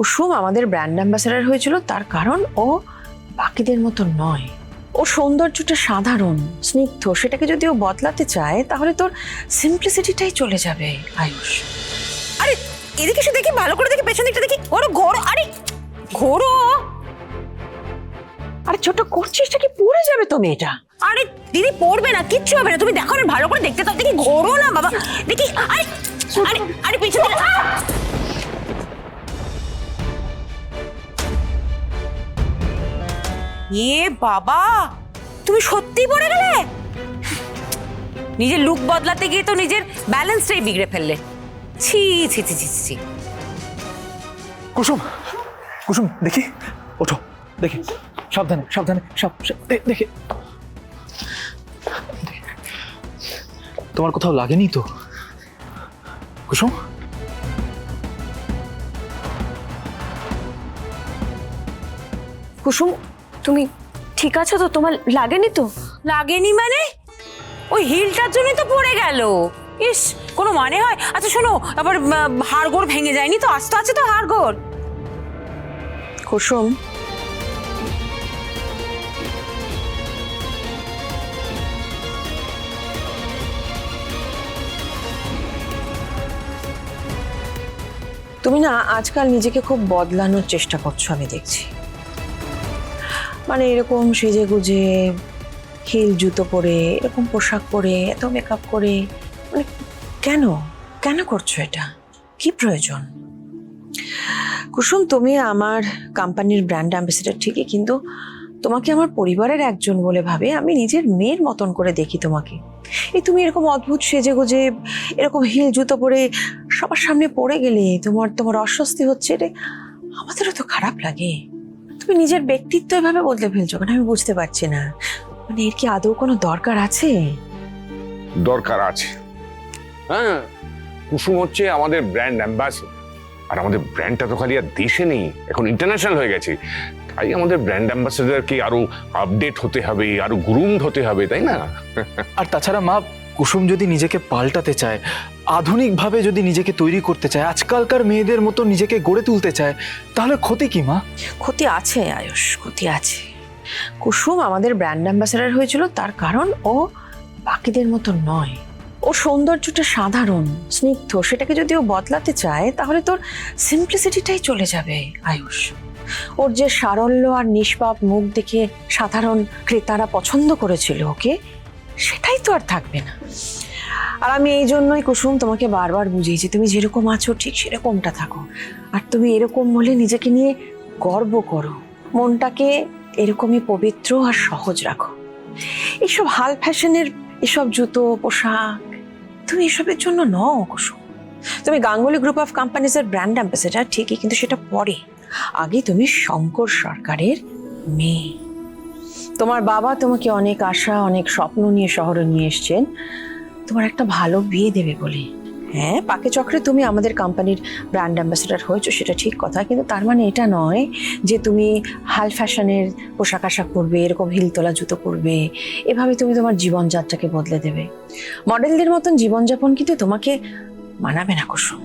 কুসুম আমাদের brand ambassador হয়েছিল তার কারণ ও বাকিদের মতো নয়। ও সৌন্দর্যটা সাধারণ স্নিগ্ধ, সেটাকে যদি ও বদলাতে চায় তাহলে তোর সিম্পলিসিটিটাই চলে যাবে আয়ুষ। আরে এদিকে সে দেখি, ভালো করে দেখি, পেছন দিকটা দেখি, ওর ঘোরো। আরে ঘোরো। আরে ছোট করছিসটা কি পড়ে যাবে তো মেয়েটা। আরে দিদি পড়বে না, কিচ্ছু হবে না, তুমি দেখো না, ভালো করে দেখতে তো দেখি, ঘোরো না বাবা দেখি। আরে আরে আরে পেছন দিকে। এ বাবা, তুমি সত্যি পড়ে গেলে? নিজের লুক বদলাতে গিয়ে তো নিজের ব্যালেন্সটাই বিগড়ে ফেললে। ছি ছি ছি ছি ছি। কুসুম, কুসুম দেখি, ওঠো দেখি, সাবধানে সাবধানে, দেখি। তোমার কোথাও লাগেনি তো কুসুম? কুসুম, তুমি ঠিক আছো তো? তোমার লাগেনি তো? লাগেনি মানে? ওই হিলটার জন্যই তো পড়ে গেল। ইস, কোনো মানে হয়? আচ্ছা শোনো, আবার হাড়গোড় ভেঙে যায়নি তো? আস্ত আছে তো হাড়গোড়? কুসুম, তুমি না আজকাল নিজেকে খুব বদলানোর চেষ্টা করছো, আমি দেখছি। মানে এরকম সেজে গুজে, হিল জুতো পরে, এরকম পোশাক পরে, এত মেকআপ করে, মানে কেন কেন করছো এটা? কি প্রয়োজন? কুসুম, তুমি আমার কোম্পানির ব্র্যান্ড অ্যাম্বাসেডর ঠিকই, কিন্তু তোমাকে আমার পরিবারের একজন বলে ভাবে, আমি নিজের মেয়ের মতন করে দেখি তোমাকে। এই তুমি এরকম অদ্ভুত সেজে গুজে, এরকম হিল জুতো পরে সবার সামনে পড়ে গেলে তোমার অস্বস্তি হচ্ছে, এটা আমাদেরও তো খারাপ লাগে। তুমি নিজের ব্যক্তিত্ব এভাবে বদলে ফেলছো কেন আমি বুঝতে পারছি না। মানে এর কি আদৌ কোনো দরকার আছে? দরকার আছে। হ্যাঁ, কুসুম হচ্ছে আমাদের ব্র্যান্ড অ্যাম্বাসেডর, আর আমাদের ব্র্যান্ডটা তো খালি আর দেশে নেই, এখন ইন্টারন্যাশনাল হয়ে গেছে। তাই আমাদের ব্র্যান্ড অ্যাম্বাসেডরকে আরো আপডেট হতে হবে, আরো গ্রুমড হতে হবে, তাই না? আর তাছাড়া মা, কুসুম যদি নিজেকে পাল্টাতে চায়, আধুনিকভাবে যদি নিজেকে তৈরি করতে চায়, আজকালকার মেয়েদের মতো নিজেকে গড়ে তুলতে চায়, তাহলে ক্ষতি কি মা? ক্ষতি আছে আয়ুষ, ক্ষতি আছে। কুসুম আমাদের ব্র্যান্ড অ্যাম্বাসেডর হয়েছিল তার কারণ ও বাকিদের মতো নয়। ও সৌন্দর্যটা সাধারণ স্নিগ্ধ, সেটাকে যদি ও বদলাতে চায় তাহলে তোর সিম্পলিসিটিটাই চলে যাবে আয়ুষ। ওর যে সারল্য আর নিষ্পাপ মুখ দেখে সাধারণ ক্রেতারা পছন্দ করেছিল ওকে, সেটাই তো আর থাকবে না। আর আমি এই জন্যই কুসুম তোমাকে বারবার বুঝিয়েছি, তুমি যেরকম আছো ঠিক সেরকমটা থাকো। আর তুমি এরকম বলে নিজেকে নিয়ে গর্ব করো, মনটাকে এরকমই পবিত্র আর সহজ রাখো। এইসব হাল ফ্যাশনের এসব জুতো পোশাক তুমি এসবের জন্য নও কুসুম। তুমি গাঙ্গুলি গ্রুপ অফ কোম্পানিজের ব্র্যান্ড অ্যাম্বাসেডর ঠিকই, কিন্তু সেটা পরে। আগে তুমি শঙ্কর সরকারের মেয়ে। তোমার বাবা তোমাকে অনেক আশা অনেক স্বপ্ন নিয়ে শহরে নিয়ে এসছেন তোমার একটা ভালো বিয়ে দেবে বলে। হ্যাঁ, পাকে চক্রে তুমি আমাদের কোম্পানির ব্র্যান্ড অ্যাম্বাসেডর হয়েছো, সেটা ঠিক কথা, কিন্তু তার মানে এটা নয় যে তুমি হাল ফ্যাশনের পোশাক আশাক পরবে, এরকম হিলতলা জুতো পরবে, এভাবে তুমি তোমার জীবনযাত্রাকে বদলে দেবে। মডেলদের মতন জীবনযাপন কিন্তু তোমাকে মানাবে না কুসুম।